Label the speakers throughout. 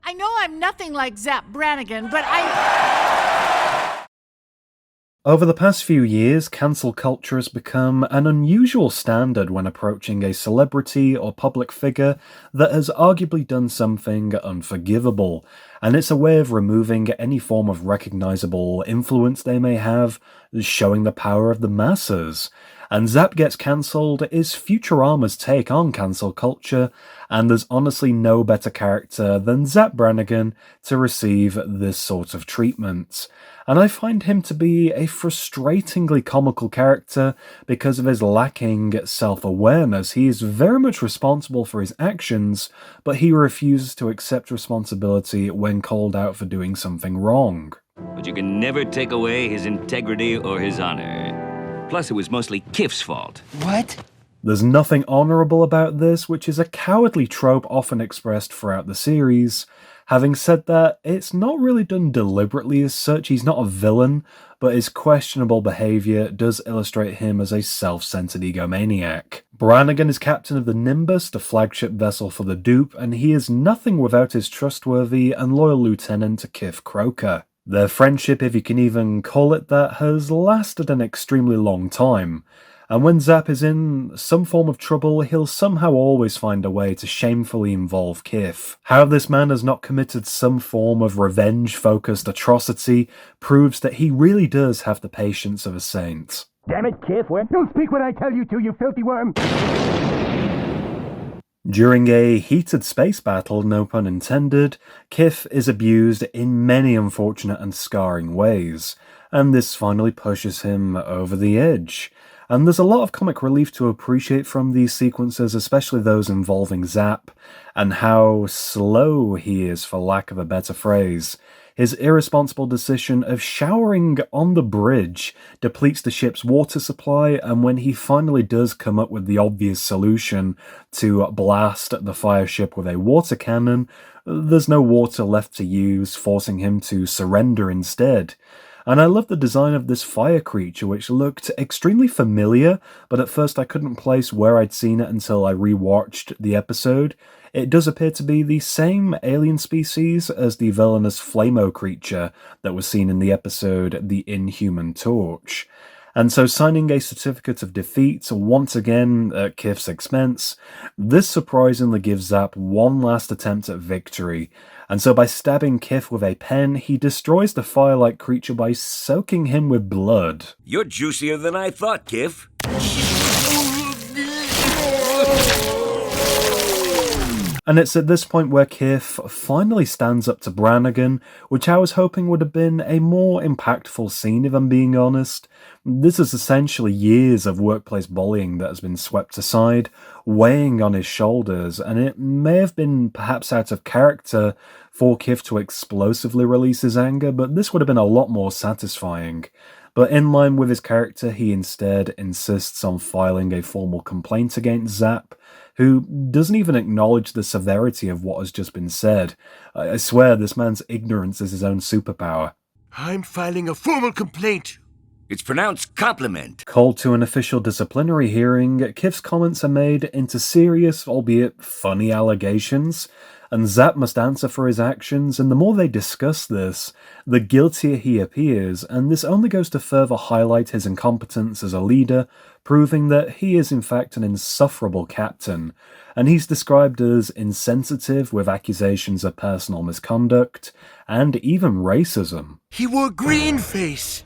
Speaker 1: I know I'm nothing like Zapp Brannigan, but I...
Speaker 2: Over the past few years, cancel culture has become an unusual standard when approaching a celebrity or public figure that has arguably done something unforgivable, and it's a way of removing any form of recognizable influence they may have, showing the power of the masses. And Zapp Gets Cancelled is Futurama's take on cancel culture, and there's honestly no better character than Zapp Brannigan to receive this sort of treatment. And I find him to be a frustratingly comical character because of his lacking self-awareness. He is very much responsible for his actions, but he refuses to accept responsibility when called out for doing something wrong.
Speaker 3: But you can never take away his integrity or his honor. Plus, it was mostly Kif's fault.
Speaker 4: What?
Speaker 2: There's nothing honourable about this, which is a cowardly trope often expressed throughout the series. Having said that, it's not really done deliberately as such. He's not a villain, but his questionable behaviour does illustrate him as a self-centered egomaniac. Brannigan is captain of the Nimbus, the flagship vessel for the dupe, and he is nothing without his trustworthy and loyal lieutenant Kif Croker. Their friendship, if you can even call it that, has lasted an extremely long time. And when Zapp is in some form of trouble, he'll somehow always find a way to shamefully involve Kif. How this man has not committed some form of revenge-focused atrocity proves that he really does have the patience of a saint.
Speaker 4: Damn it, Kif, don't speak when I tell you to, you filthy worm!
Speaker 2: During a heated space battle, no pun intended, Kif is abused in many unfortunate and scarring ways, and this finally pushes him over the edge. And there's a lot of comic relief to appreciate from these sequences, especially those involving Zapp, and how slow he is, for lack of a better phrase. His irresponsible decision of showering on the bridge depletes the ship's water supply, and when he finally does come up with the obvious solution to blast the fire ship with a water cannon, there's no water left to use, forcing him to surrender instead. And I love the design of this fire creature, which looked extremely familiar, but at first I couldn't place where I'd seen it until I rewatched the episode. It does appear to be the same alien species as the villainous Flamo creature that was seen in the episode The Inhuman Torch. And so signing a certificate of defeat, once again at Kif's expense, this surprisingly gives Zapp one last attempt at victory. And so by stabbing Kif with a pen, he destroys the fire-like creature by soaking him with blood.
Speaker 3: You're juicier than I thought, Kif.
Speaker 2: And it's at this point where Kif finally stands up to Brannigan, which I was hoping would have been a more impactful scene, if I'm being honest. This is essentially years of workplace bullying that has been swept aside, weighing on his shoulders, and it may have been perhaps out of character for Kif to explosively release his anger, but this would have been a lot more satisfying. But in line with his character, he instead insists on filing a formal complaint against Zapp, who doesn't even acknowledge the severity of what has just been said. I swear this man's ignorance is his own superpower.
Speaker 5: I'm filing a formal complaint.
Speaker 3: It's pronounced compliment.
Speaker 2: Called to an official disciplinary hearing, Kif's comments are made into serious, albeit funny allegations, and Zapp must answer for his actions, and the more they discuss this, the guiltier he appears, and this only goes to further highlight his incompetence as a leader, proving that he is in fact an insufferable captain, and he's described as insensitive with accusations of personal misconduct, and even racism.
Speaker 5: He wore green face.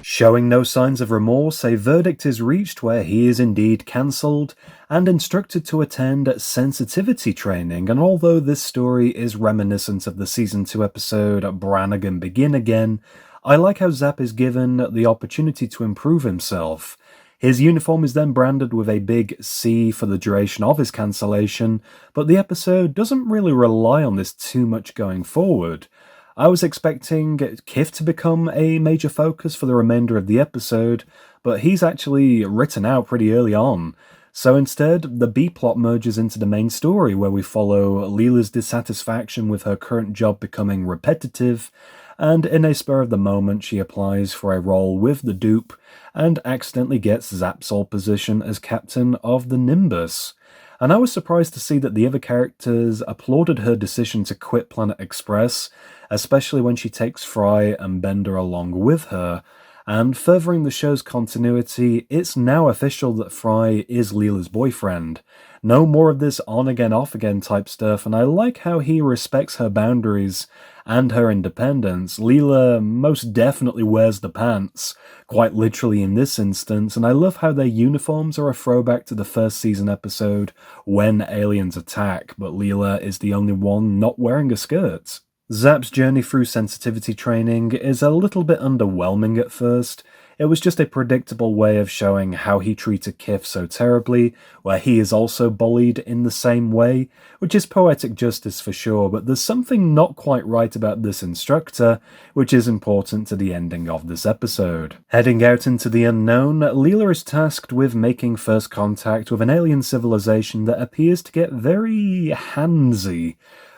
Speaker 2: Showing no signs of remorse, a verdict is reached where he is indeed cancelled and instructed to attend sensitivity training, and although this story is reminiscent of the Season 2 episode Brannigan Begin Again, I like how Zapp is given the opportunity to improve himself. His uniform is then branded with a big C for the duration of his cancellation, but the episode doesn't really rely on this too much going forward. I was expecting Kif to become a major focus for the remainder of the episode, but he's actually written out pretty early on. So instead, the B-plot merges into the main story, where we follow Leela's dissatisfaction with her current job becoming repetitive, and in a spur of the moment she applies for a role with the dupe, and accidentally gets Zapp's old position as captain of the Nimbus. and I was surprised to see that the other characters applauded her decision to quit Planet Express, especially when she takes Fry and Bender along with her. And furthering the show's continuity, it's now official that Fry is Leela's boyfriend. No more of this on-again, off-again type stuff, and I like how he respects her boundaries and her independence. Leela most definitely wears the pants, quite literally in this instance, and I love how their uniforms are a throwback to the first season episode, When Aliens Attack, but Leela is the only one not wearing a skirt. Zapp's journey through sensitivity training is a little bit underwhelming at first. It was just a predictable way of showing how he treated Kif so terribly, where he is also bullied in the same way, which is poetic justice for sure, but there's something not quite right about this instructor, which is important to the ending of this episode. Heading out into the unknown, Leela is tasked with making first contact with an alien civilization that appears to get very handsy,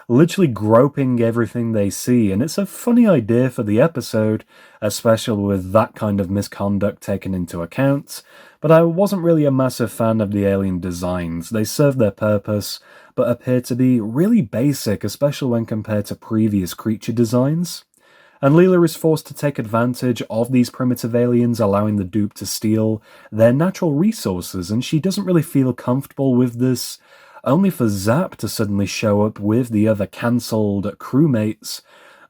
Speaker 2: literally groping everything they see, and it's a funny idea for the episode, especially with that kind of misconduct taken into account, but I wasn't really a massive fan of the alien designs. They serve their purpose, but appear to be really basic, especially when compared to previous creature designs. And Leela is forced to take advantage of these primitive aliens, allowing the dupe to steal their natural resources, and she doesn't really feel comfortable with this, only for Zapp to suddenly show up with the other cancelled crewmates.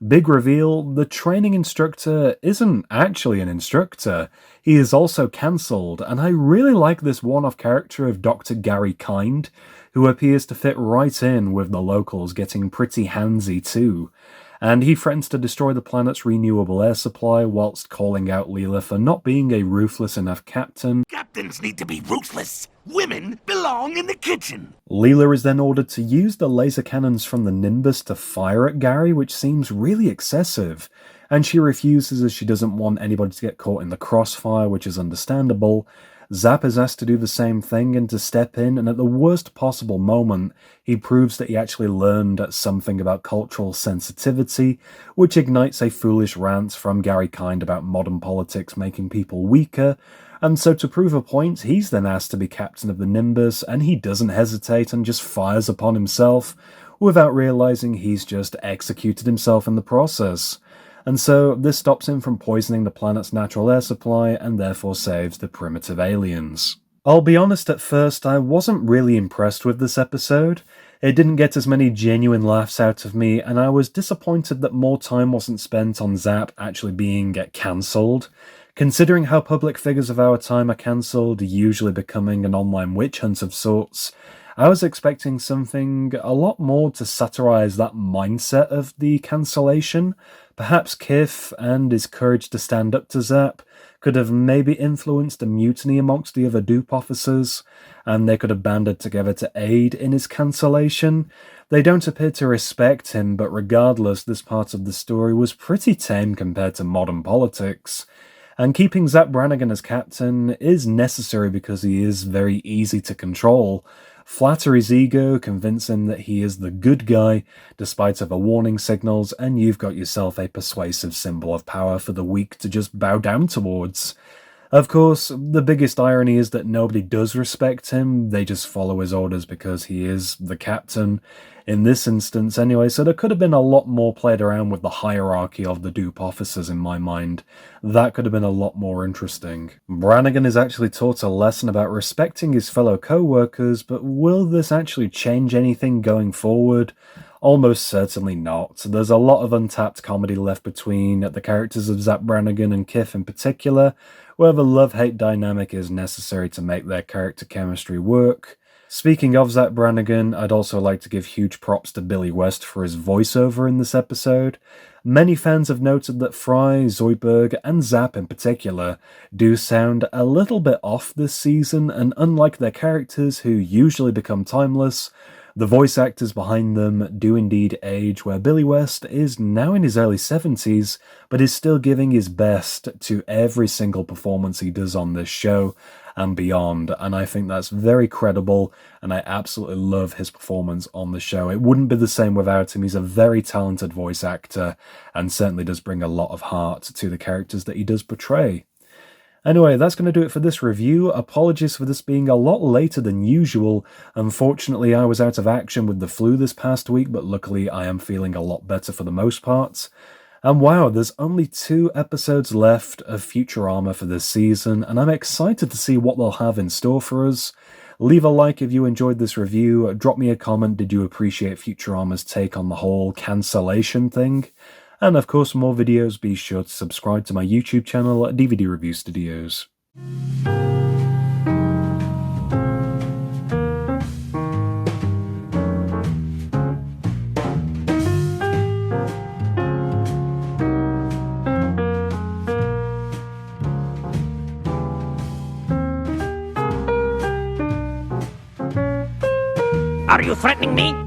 Speaker 2: Big reveal, the training instructor isn't actually an instructor, he is also cancelled, and I really like this one-off character of Dr. Gary Kind, who appears to fit right in with the locals getting pretty handsy too. And he threatens to destroy the planet's renewable air supply whilst calling out Leela for not being a ruthless enough captain.
Speaker 5: Captains need to be ruthless. Women belong in the kitchen.
Speaker 2: Leela is then ordered to use the laser cannons from the Nimbus to fire at Gary, which seems really excessive, and she refuses as she doesn't want anybody to get caught in the crossfire, which is understandable. Zapp is asked to do the same thing and to step in, and at the worst possible moment, he proves that he actually learned something about cultural sensitivity, which ignites a foolish rant from Gary Kind about modern politics making people weaker, and so to prove a point, he's then asked to be captain of the Nimbus, and he doesn't hesitate and just fires upon himself, without realizing he's just executed himself in the process. And so this stops him from poisoning the planet's natural air supply and therefore saves the primitive aliens. I'll be honest, at first I wasn't really impressed with this episode. It didn't get as many genuine laughs out of me, and I was disappointed that more time wasn't spent on Zapp actually being cancelled. Considering how public figures of our time are cancelled, usually becoming an online witch hunt of sorts, I was expecting something a lot more to satirise that mindset of the cancellation. Perhaps Kif and his courage to stand up to Zapp could have maybe influenced a mutiny amongst the other dupe officers, and they could have banded together to aid in his cancellation. They don't appear to respect him, but regardless, this part of the story was pretty tame compared to modern politics. And keeping Zapp Brannigan as captain is necessary because he is very easy to control. Flatter his ego, convince him that he is the good guy, despite other warning signals, and you've got yourself a persuasive symbol of power for the weak to just bow down towards. Of course, the biggest irony is that nobody does respect him, they just follow his orders because he is the captain. In this instance anyway, so there could have been a lot more played around with the hierarchy of the dupe officers in my mind. That could have been a lot more interesting. Brannigan is actually taught a lesson about respecting his fellow co-workers, but will this actually change anything going forward? Almost certainly not. There's a lot of untapped comedy left between the characters of Zapp Brannigan and Kif in particular, where the love-hate dynamic is necessary to make their character chemistry work. Speaking of Zapp Brannigan, I'd also like to give huge props to Billy West for his voiceover in this episode. Many fans have noted that Fry, Zoidberg, and Zapp in particular do sound a little bit off this season, and unlike their characters who usually become timeless, the voice actors behind them do indeed age, where Billy West is now in his early 70s, but is still giving his best to every single performance he does on this show and beyond, and I think that's very credible, and I absolutely love his performance on the show. It wouldn't be the same without him. He's a very talented voice actor, and certainly does bring a lot of heart to the characters that he does portray. Anyway, that's going to do it for this review. Apologies for this being a lot later than usual. Unfortunately, I was out of action with the flu this past week, but luckily I am feeling a lot better for the most part. And wow, there's only 2 episodes left of Futurama for this season, and I'm excited to see what they'll have in store for us. Leave a like if you enjoyed this review, drop me a comment, did you appreciate Futurama's take on the whole cancellation thing? And of course, for more videos, be sure to subscribe to my YouTube channel, DVD Review Studios.
Speaker 5: Are you threatening me?